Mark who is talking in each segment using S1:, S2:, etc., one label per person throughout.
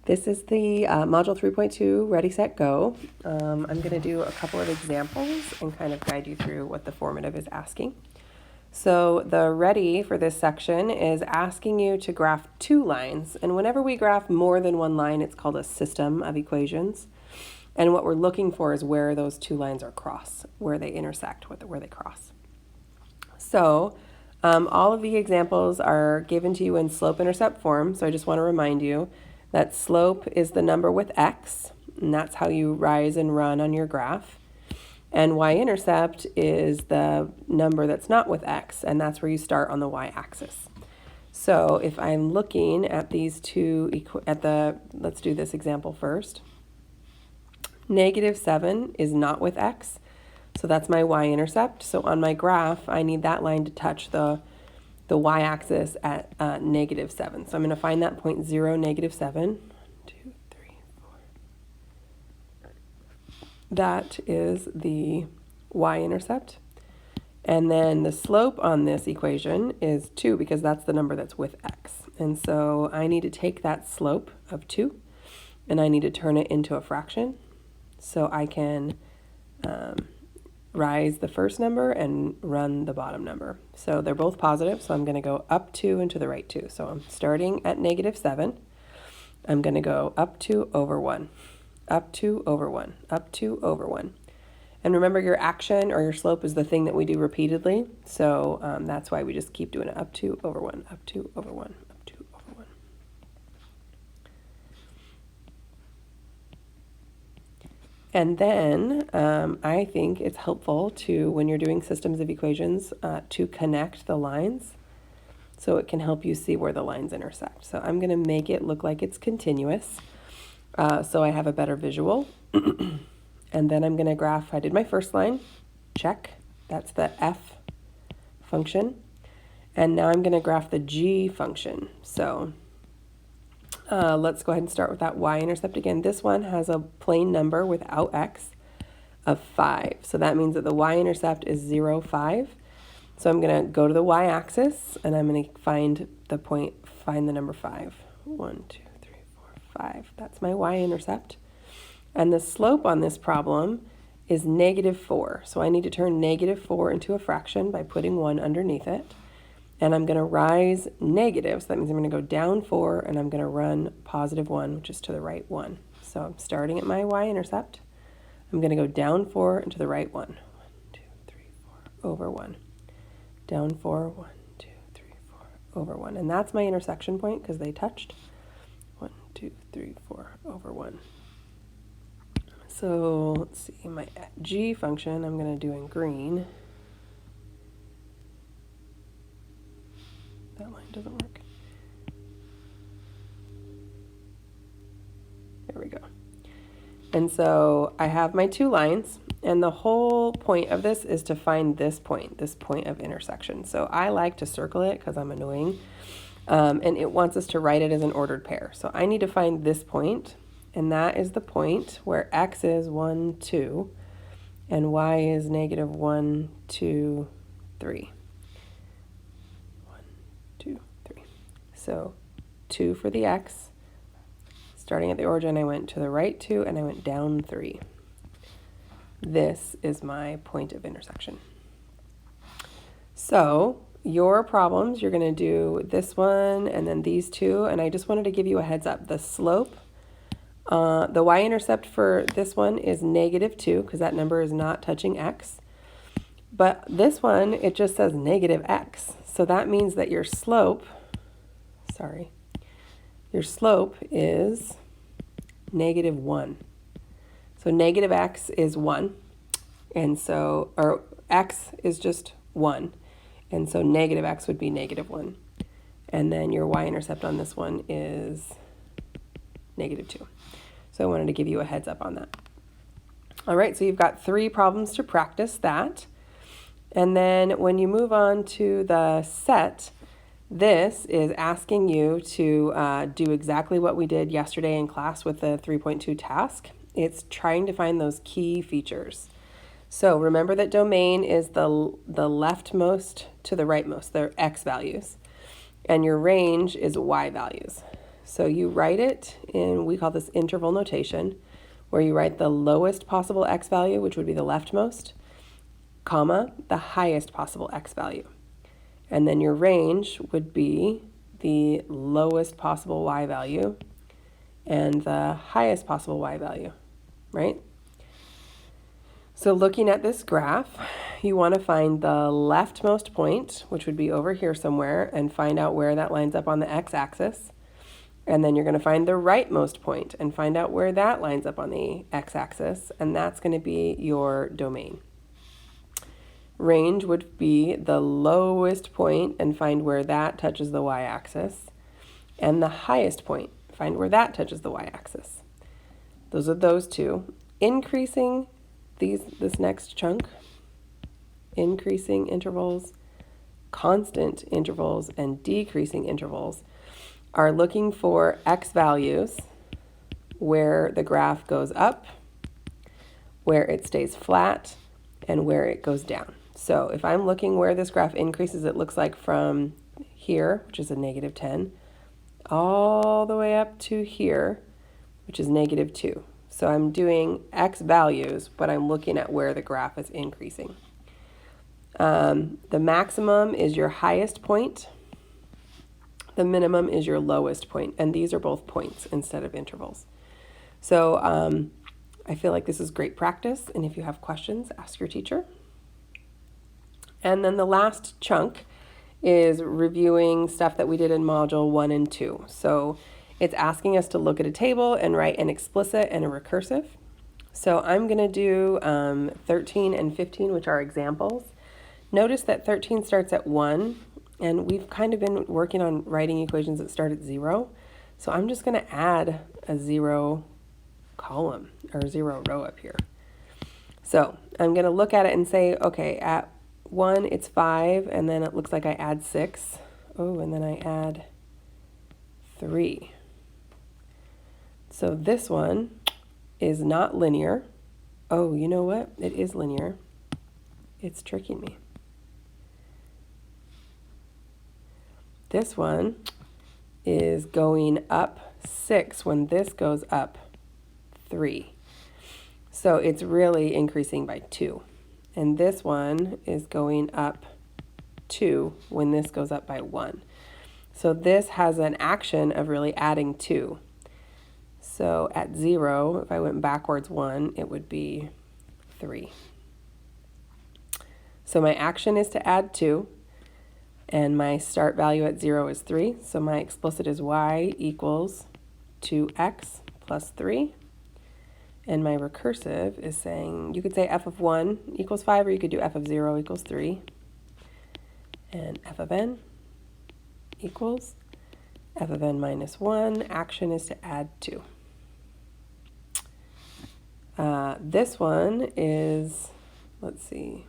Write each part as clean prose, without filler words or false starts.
S1: This is the Module 3.2 Ready, Set, Go. I'm going to do a couple of examples and kind of guide you through what the formative is asking. So the ready for this section is asking you to graph two lines. And whenever we graph more than one line, it's called a system of equations. And what we're looking for is where those two lines are cross, where they intersect, where they cross. So all of the examples are given to you in slope-intercept form. So I just want to remind you that slope is the number with x, and that's how you rise and run on your graph. And y-intercept is the number that's not with x, and that's where you start on the y-axis. So if I'm looking at these two, let's do this example first. -7 is not with x, so that's my y-intercept. So on my graph, I need that line to touch the y-axis at -7. So I'm going to find that point 0, -7. 1, 2, 3, 4. That is the y-intercept. And then the slope on this equation is 2 because that's the number that's with x. And so I need to take that slope of 2 and I need to turn it into a fraction so I can rise the first number and run the bottom number. So they're both positive, so I'm going to go up 2 and to the right 2. So I'm starting at -7. I'm going to go up 2 over 1, up 2 over 1, up 2 over 1. And remember, your action or your slope is the thing that we do repeatedly, so that's why we just keep doing it. Up 2 over 1, up 2 over 1, up 2 over 1. And then I think it's helpful to, when you're doing systems of equations, to connect the lines so it can help you see where the lines intersect. So I'm going to make it look like it's continuous so I have a better visual. And then I'm going to graph, I did my first line, check, that's the f function. And now I'm going to graph the g function. So let's go ahead and start with that y-intercept again. This one has a plain number without x of 5. So that means that the y-intercept is 0, 5. So I'm going to go to the y-axis and I'm going to find the number 5. 1, 2, 3, 4, 5. That's my y-intercept. And the slope on this problem is -4. So I need to turn -4 into a fraction by putting 1 underneath it. And I'm going to rise negative, so that means I'm going to go down 4, and I'm going to run +1, which is to the right 1. So I'm starting at my y-intercept. I'm going to go down 4 and to the right 1. 1, 2, 3, 4, over 1. Down 4, 1, 2, 3, 4, over 1. And that's my intersection point because they touched. 1, 2, 3, 4, over 1. So let's see, my g function I'm going to do in green. That line doesn't work. There we go. And so I have my two lines, and the whole point of this is to find this point of intersection. So I like to circle it because I'm annoying, and it wants us to write it as an ordered pair. So I need to find this point, and that is the point where x is 1, 2, and y is -1, 2, 3. So 2 for the x. Starting at the origin, I went to the right 2 and I went down 3. This is my point of intersection. So your problems, you're going to do this one and then these two. And I just wanted to give you a heads up. The slope, the y-intercept for this one is -2 because that number is not touching x. But this one, it just says -x. So that means that your slope is -1. So -x is 1. And so, or x is just 1. And so -x would be -1. And then your y-intercept on this one is -2. So I wanted to give you a heads up on that. All right, so you've got 3 problems to practice that. And then when you move on to the set, this is asking you to do exactly what we did yesterday in class with the 3.2 task. It's trying to find those key features. So remember that domain is the leftmost to the rightmost, they're x values, and your range is y values. So you write it in, we call this interval notation, where you write the lowest possible x value, which would be the leftmost, comma, the highest possible x value. And then your range would be the lowest possible y value and the highest possible y value, right? So looking at this graph, you want to find the leftmost point, which would be over here somewhere, and find out where that lines up on the x-axis. And then you're going to find the rightmost point and find out where that lines up on the x-axis, and that's going to be your domain. Range would be the lowest point and find where that touches the y-axis, and the highest point, find where that touches the y-axis. Those are those two. Increasing this next chunk, increasing intervals, constant intervals, and decreasing intervals are looking for x values where the graph goes up, where it stays flat, and where it goes down. So if I'm looking where this graph increases, it looks like from here, which is a -10, all the way up to here, which is -2. So I'm doing x values, but I'm looking at where the graph is increasing. The maximum is your highest point. The minimum is your lowest point, and these are both points instead of intervals. So I feel like this is great practice, and if you have questions, ask your teacher. And then the last chunk is reviewing stuff that we did in Module 1 and 2. So it's asking us to look at a table and write an explicit and a recursive. So I'm going to do 13 and 15, which are examples. Notice that 13 starts at 1, and we've kind of been working on writing equations that start at 0. So I'm just going to add a 0 column or 0 row up here. So I'm going to look at it and say, okay, at 1 it's 5, and then it looks like I add 6. Oh, and then I add 3. So this one is not linear. Oh, you know what? It is linear. It's tricking me. This one is going up 6 when this goes up 3. So it's really increasing by 2. And this one is going up 2 when this goes up by 1. So this has an action of really adding 2. So at 0, if I went backwards 1, it would be 3. So my action is to add 2, and my start value at 0 is 3. So my explicit is y equals 2x plus 3. And my recursive is saying, you could say f of 1 equals 5, or you could do f of 0 equals 3. And f of n equals f of n minus 1. Action is to add 2. This one is, let's see,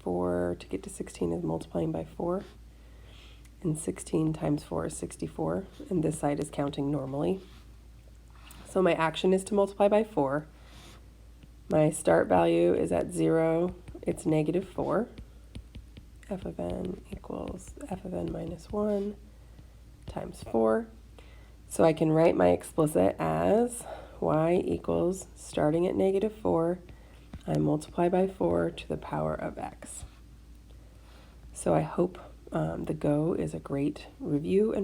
S1: 4 to get to 16 is multiplying by 4. And 16 times 4 is 64. And this side is counting normally. So my action is to multiply by 4. My start value is at 0. It's -4. F of n equals f of n minus 1 times 4. So I can write my explicit as y equals, starting at -4, I multiply by 4 to the power of x. So I hope the Go is a great review and